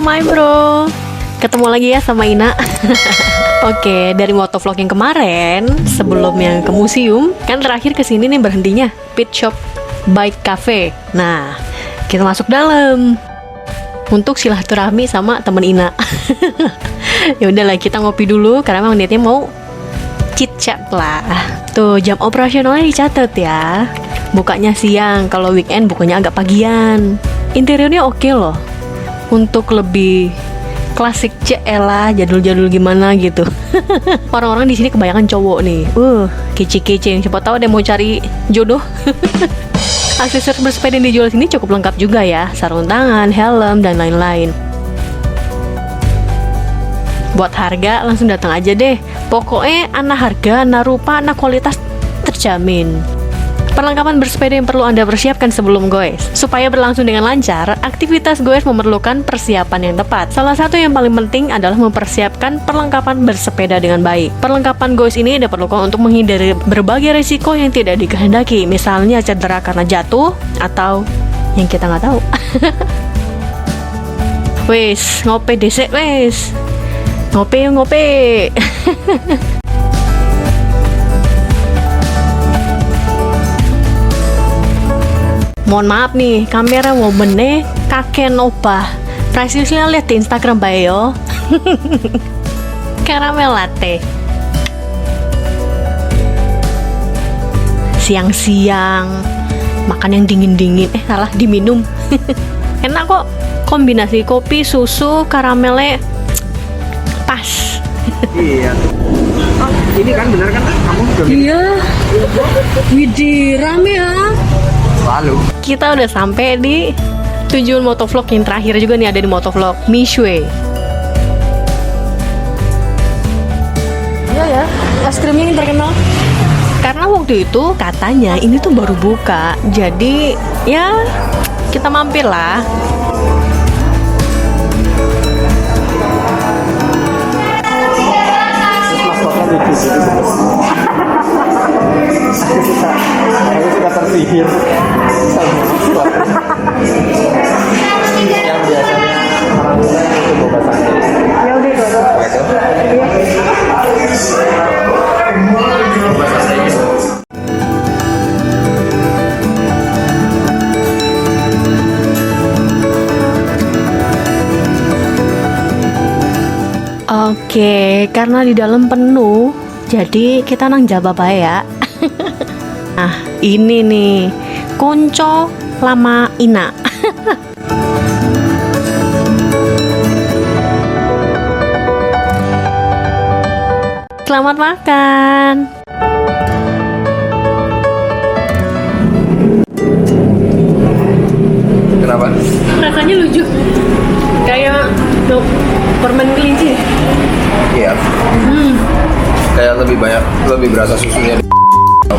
my bro. Ketemu lagi ya sama Ina. Oke, dari motovlog yang kemarin, sebelum yang ke museum, kan terakhir kesini nih berhentinya Pit Shop Bike Cafe. Nah, kita masuk dalam untuk silaturahmi sama temen Ina. Ya udahlah, kita ngopi dulu karena memang niatnya mau chit chat lah. Tuh, jam operasionalnya dicatat ya. Bukanya siang, kalau weekend bukanya agak pagian. Interiornya oke loh. Untuk lebih klasik celah, jadul-jadul gimana gitu. Orang-orang di sini kebanyakan cowok nih. Kece-kece. Siapa tahu ada mau cari jodoh. Aksesoris bersepeda yang dijual sini cukup lengkap juga ya. Sarung tangan, helm, dan lain-lain. Buat harga langsung datang aja deh. Pokoknya ana harga, ana rupa, ana kualitas terjamin. Perlengkapan bersepeda yang perlu Anda persiapkan sebelum goes. Supaya berlangsung dengan lancar, aktivitas goes memerlukan persiapan yang tepat. Salah satu yang paling penting adalah mempersiapkan perlengkapan bersepeda dengan baik. Perlengkapan goes ini diperlukan untuk menghindari berbagai risiko yang tidak dikehendaki, misalnya cedera karena jatuh atau yang kita nggak tahu. Wes, ngopi desek wes. Ngopi. Mohon maaf nih, kamera womannya kakek nopah. Price-nya lihat di Instagram bae yo. Caramel latte. Siang-siang makan yang dingin-dingin. Salah, diminum. Enak kok. Kombinasi kopi, susu, karamelnya pas. Iya. Oh, ini kan benar kan kamu udah Iya. Widih, rame ya. lalu. Kita udah sampai di tujuan motovlog yang terakhir juga nih, ada di motovlog Mishue. Iya ya, es krimnya ini terkenal. Karena waktu itu katanya ini tuh baru buka, jadi ya kita mampir lah. Aku suka tersihir yang biasanya orang tua itu boba santai. Ya udah itu. Boba santainya. Oke, karena di dalam penuh, jadi kita nang jaba bae ya. Nah, ini nih konco lama Ina. Selamat makan. Kenapa? Rasanya lucu. Kayak permen kelinci. Iya. Kayak lebih berasa susunya di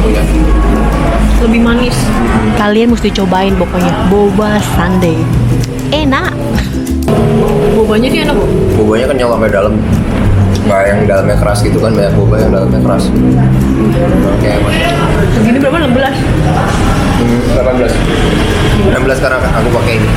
punya. Lebih manis. Kalian mesti cobain pokoknya. Boba sundae. Enak. Bobanya dia enak kok. Bobanya kan yang sampai dalam. Nggak yang dalamnya keras gitu kan, banyak boba yang dalamnya keras. Kayak emang. Segini berapa? 16? 18. 16 karena aku pakai ini.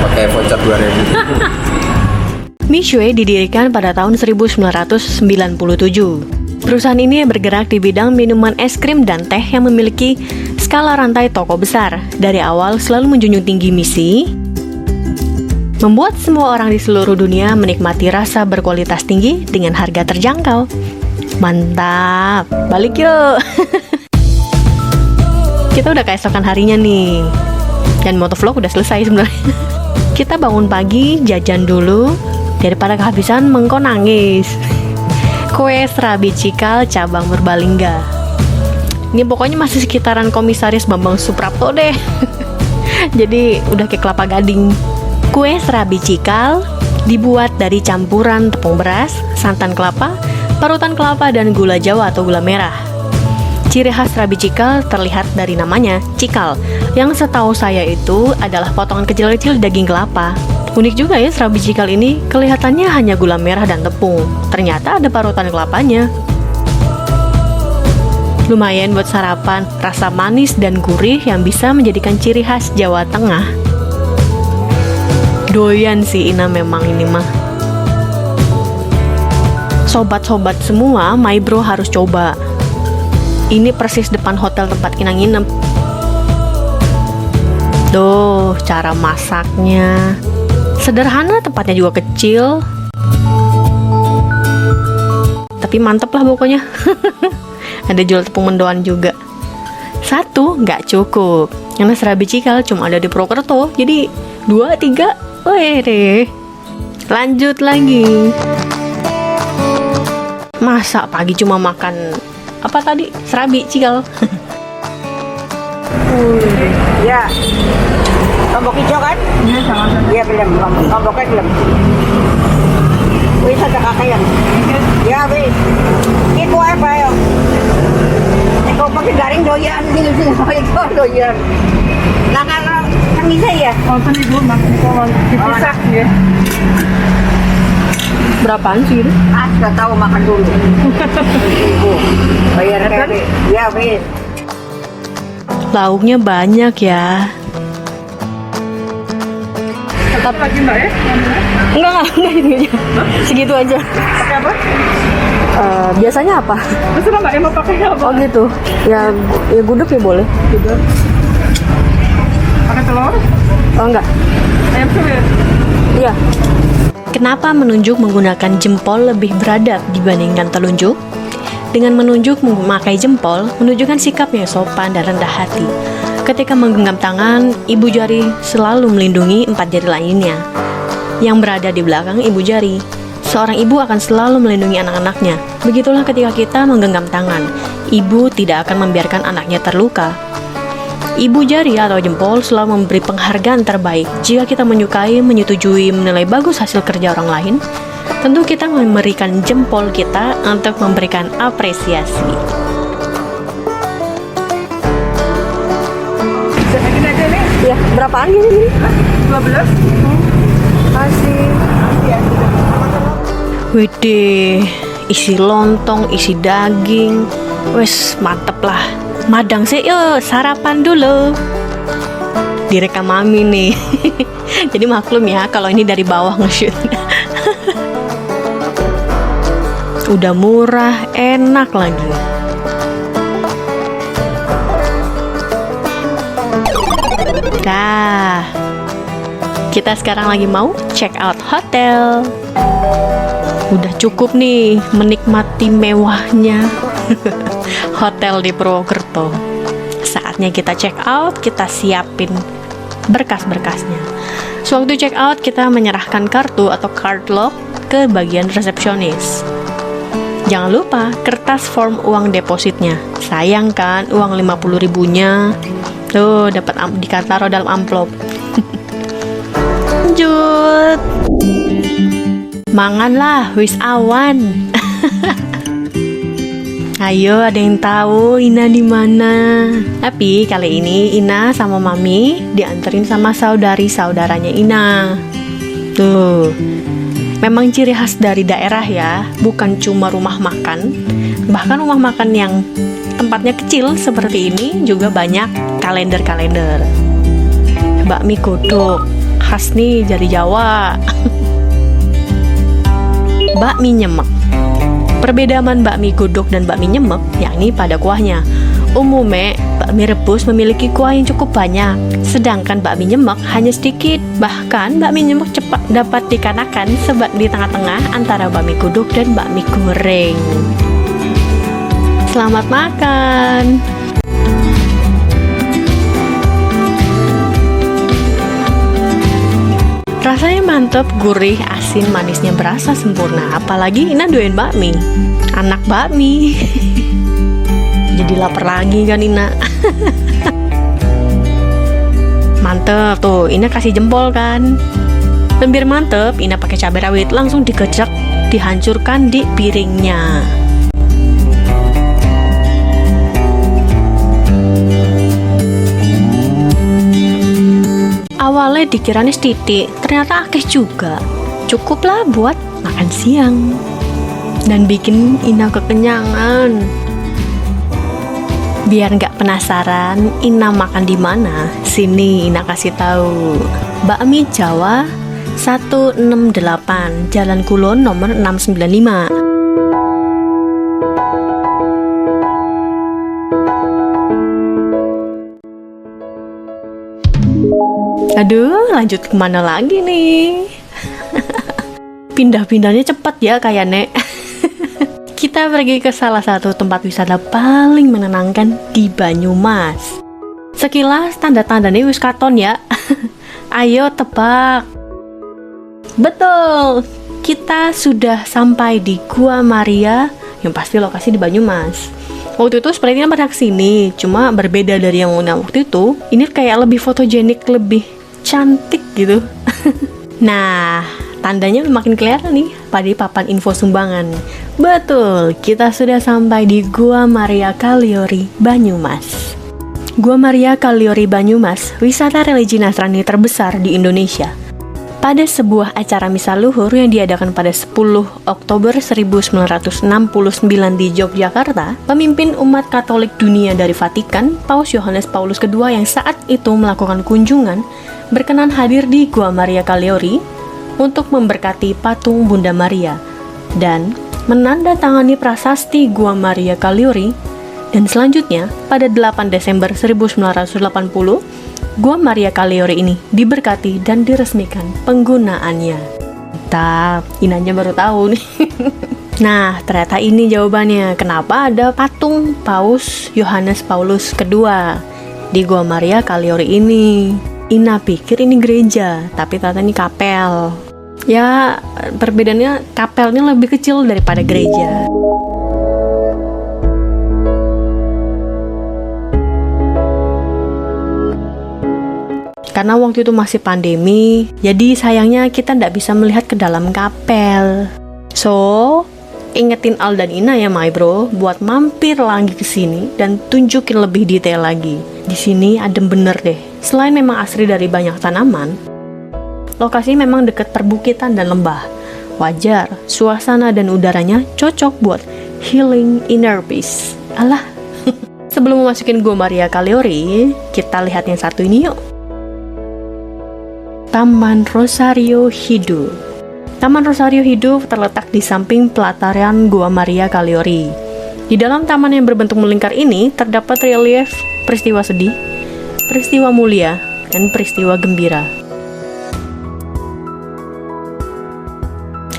Pakai voucher 2000. Mishue didirikan pada tahun 1997. Perusahaan ini bergerak di bidang minuman es krim dan teh yang memiliki skala rantai toko besar. Dari awal selalu menjunjung tinggi misi, membuat semua orang di seluruh dunia menikmati rasa berkualitas tinggi dengan harga terjangkau. Mantap, balik yuk. Kita udah keesokan harinya nih, dan motovlog udah selesai sebenarnya. Kita bangun pagi, jajan dulu, daripada kehabisan mengko nangis. Kue Serabi Cikal cabang Purbalingga. Ini pokoknya masih sekitaran Komisaris Bambang Suprapto deh. Jadi udah kayak Kelapa Gading. Kue Serabi Cikal dibuat dari campuran tepung beras, santan kelapa, parutan kelapa, dan gula jawa atau gula merah. Ciri khas Serabi Cikal terlihat dari namanya, cikal, yang setahu saya itu adalah potongan kecil-kecil daging kelapa. Unik juga ya, Serabi Cikal ini kelihatannya hanya gula merah dan tepung. Ternyata ada parutan kelapanya. Lumayan buat sarapan, rasa manis dan gurih yang bisa menjadikan ciri khas Jawa Tengah. Doyan sih Ina memang ini mah. Sobat-sobat semua, my bro harus coba. Ini persis depan hotel tempat Ina nginep. Tuh, cara masaknya sederhana, tempatnya juga kecil. Tapi mantep lah pokoknya. Ada jual tepung mendoan juga. Satu nggak cukup, karena serabi cikal cuma ada di Purwokerto. Jadi 2, 3, weh. Lanjut lagi. Masa pagi cuma makan apa tadi? Serabi cikal. Ya, lombok hijau kan? Iya, sama. Iya, belum. Lomboknya belum. Wis ada kakayan. Ya, wis. Iku apa ya? Iku pakai garing doyan, iku doyan. Lah kalau kan bisa ya? Wonten Ibu makan kolon dipisah ya. Berapaan sih itu? Sudah tahu makan dulu. Ibu, bayar kali. Ya, wis. Lauknya banyak ya. Tetap lagi Mbak ya? Enggak gitu aja. Segitu aja. Pakai apa? Biasanya apa? Terserah Mbak yang mau pakai apa? Oh gitu. Ya gudeg ya boleh. Gitu. Pakai telur? Oh enggak. Ayam suwir? Iya. Kenapa menunjuk menggunakan jempol lebih beradab dibandingkan telunjuk? Dengan menunjuk memakai jempol, menunjukkan sikap yang sopan dan rendah hati. Ketika menggenggam tangan, ibu jari selalu melindungi 4 jari lainnya yang berada di belakang ibu jari. Seorang ibu akan selalu melindungi anak-anaknya. Begitulah ketika kita menggenggam tangan, ibu tidak akan membiarkan anaknya terluka. Ibu jari atau jempol selalu memberi penghargaan terbaik. Jika kita menyukai, menyetujui, menilai bagus hasil kerja orang lain, tentu kita memberikan jempol kita untuk memberikan apresiasi. Segini aja nih. Ya, berapaan gini? 12. Kasih. Widih, isi lontong, isi daging. Wes, mantep lah. Madang sih, yuk sarapan dulu. Direkam mami nih. Jadi maklum ya kalau ini dari bawah nge-shoot. Udah murah, enak lagi. Nah, kita sekarang lagi mau check out hotel. Udah cukup nih menikmati mewahnya hotel di Purwokerto. Saatnya kita check out, kita siapin berkas-berkasnya. Sewaktu check out, kita menyerahkan kartu atau card lock ke bagian resepsionis. Jangan lupa kertas form uang depositnya. Sayang kan uang 50 ribunya. Tuh dapat ditaruh dalam amplop. Lanjut. Mangan lah, wis awan. Ayo, ada yang tahu Ina di mana? Tapi kali ini Ina sama Mami dianterin sama saudari-saudaranya Ina. Tuh. Memang ciri khas dari daerah ya, bukan cuma rumah makan. Bahkan rumah makan yang tempatnya kecil seperti ini juga banyak kalender-kalender. Bakmi godok, khas nih dari Jawa. Bakmi nyemek. Perbedaan bakmi godok dan bakmi nyemek yakni pada kuahnya. Umumnya, bakmi rebus memiliki kuah yang cukup banyak, sedangkan bakmi nyemek hanya sedikit. Bahkan, bakmi nyemek cepat dapat dikanakan sebab di tengah-tengah antara bakmi godok dan bakmi goreng. Selamat makan! Rasanya mantep, gurih, asin, manisnya berasa sempurna. Apalagi Ina doyan bakmi, anak bakmi. Jadi lapar lagi kan Ina. Mantep tuh, Ina kasih jempol kan. Dan biar mantep, Ina pakai cabai rawit langsung dikecek, dihancurkan di piringnya. Awalnya dikiranya titik, ternyata akeh juga. Cukuplah buat makan siang dan bikin Ina kekenyangan. Biar nggak penasaran Ina makan di mana, sini Ina kasih tahu. Bakmi Jawa 168 Jalan Kulon nomor 695. Aduh, lanjut kemana lagi nih? Pindah-pindahnya cepat ya kayak Nek. Kita pergi ke salah satu tempat wisata paling menenangkan di Banyumas. Sekilas tanda-tandanya wis katon ya. Ayo tebak. Betul, kita sudah sampai di Gua Maria, yang pasti lokasi di Banyumas. Waktu itu sepertinya pernah kesini, cuma berbeda dari yang waktu itu. Ini kayak lebih fotogenik, lebih cantik gitu. Nah, tandanya makin kelihatan nih pada papan info sumbangan. Betul, kita sudah sampai di Gua Maria Kaliori, Banyumas. Gua Maria Kaliori Banyumas, wisata religi Nasrani terbesar di Indonesia. Pada sebuah acara misa luhur yang diadakan pada 10 Oktober 1969 di Yogyakarta, pemimpin umat Katolik dunia dari Vatikan, Paus Yohanes Paulus II yang saat itu melakukan kunjungan, berkenan hadir di Gua Maria Kaliori untuk memberkati patung Bunda Maria dan menandatangani prasasti Gua Maria Kaliori. Dan selanjutnya, pada 8 Desember 1980, Gua Maria Kaliori ini diberkati dan diresmikan penggunaannya. Mantap, Inanya baru tahu nih. Nah, ternyata ini jawabannya. Kenapa ada patung Paus Yohanes Paulus II di Gua Maria Kaliori ini? Ina pikir ini gereja, tapi ternyata ini kapel. Ya, perbedaannya kapelnya lebih kecil daripada gereja. Karena waktu itu masih pandemi, jadi sayangnya kita nggak bisa melihat ke dalam kapel. So, ingetin Al dan Ina ya, my bro, buat mampir lagi ke sini dan tunjukin lebih detail lagi. Di sini adem bener deh. Selain memang asri dari banyak tanaman, lokasi memang dekat perbukitan dan lembah. Wajar, suasana dan udaranya cocok buat healing inner peace. Alah. Sebelum memasukin Gua Maria Kaliori, kita lihat yang satu ini yuk. Taman Rosario Hidup. Taman Rosario Hidup terletak di samping pelataran Gua Maria Kaliori. Di dalam taman yang berbentuk melingkar ini terdapat relief peristiwa sedih, peristiwa mulia, dan peristiwa gembira.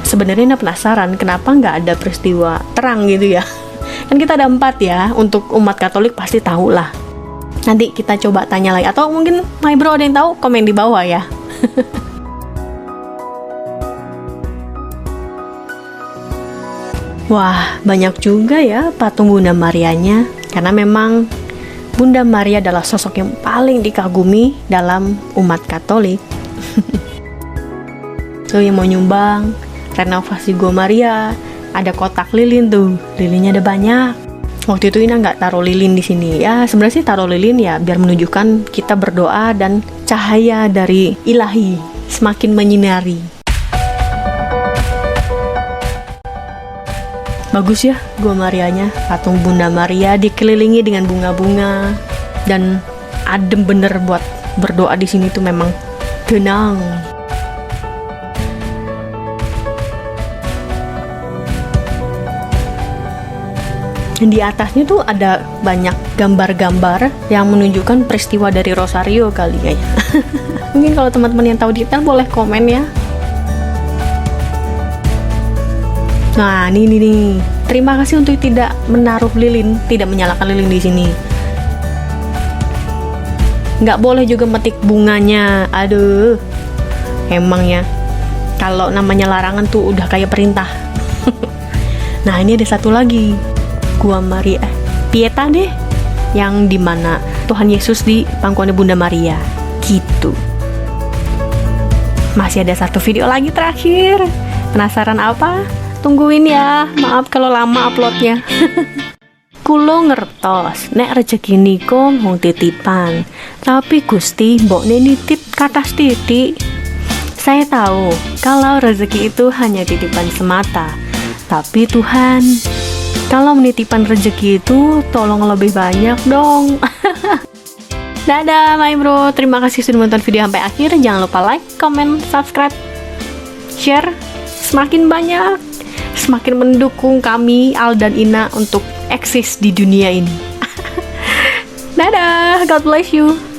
Sebenarnya penasaran kenapa nggak ada peristiwa terang gitu ya? Kan kita ada 4 ya, untuk umat Katolik pasti tahu lah. Nanti kita coba tanya lagi, atau mungkin my bro ada yang tahu, komen di bawah ya. Wah, banyak juga ya patung Bunda Marianya, karena memang Bunda Maria adalah sosok yang paling dikagumi dalam umat Katolik. So, yang mau nyumbang renovasi Gua Maria, ada kotak lilin tuh, lilinnya ada banyak. Waktu itu Ina nggak taruh lilin di sini. Ya, sebenarnya sih taruh lilin ya biar menunjukkan kita berdoa dan cahaya dari Ilahi semakin menyinari. Bagus ya Gua Marianya, patung Bunda Maria dikelilingi dengan bunga-bunga dan adem bener buat berdoa di sini tuh, memang tenang. Dan di atasnya tuh ada banyak gambar-gambar yang menunjukkan peristiwa dari Rosario kali ya. Mungkin kalau teman-teman yang tahu detail boleh komen ya. Nah, ini nih. Terima kasih untuk tidak menaruh lilin, tidak menyalakan lilin di sini. Nggak boleh juga metik bunganya. Aduh, emang ya. Kalau namanya larangan tuh udah kayak perintah. Nah, ini ada satu lagi. Gua Maria Pieta deh, yang dimana Tuhan Yesus di pangkuannya Bunda Maria gitu. Masih ada satu video lagi terakhir. Penasaran apa? Tungguin ya, maaf kalau lama uploadnya. Kulo ngertos nek rezeki niko mung titipan, tapi Gusti mbokne nitip katas titik. Saya tahu kalau rezeki itu hanya titipan semata, tapi Tuhan, kalau menitipkan rezeki itu tolong lebih banyak dong. Dadah my bro, terima kasih sudah menonton video sampai akhir. Jangan lupa like, comment, subscribe. share semakin banyak, semakin mendukung kami Al dan Ina untuk eksis di dunia ini. Dadah, God bless you.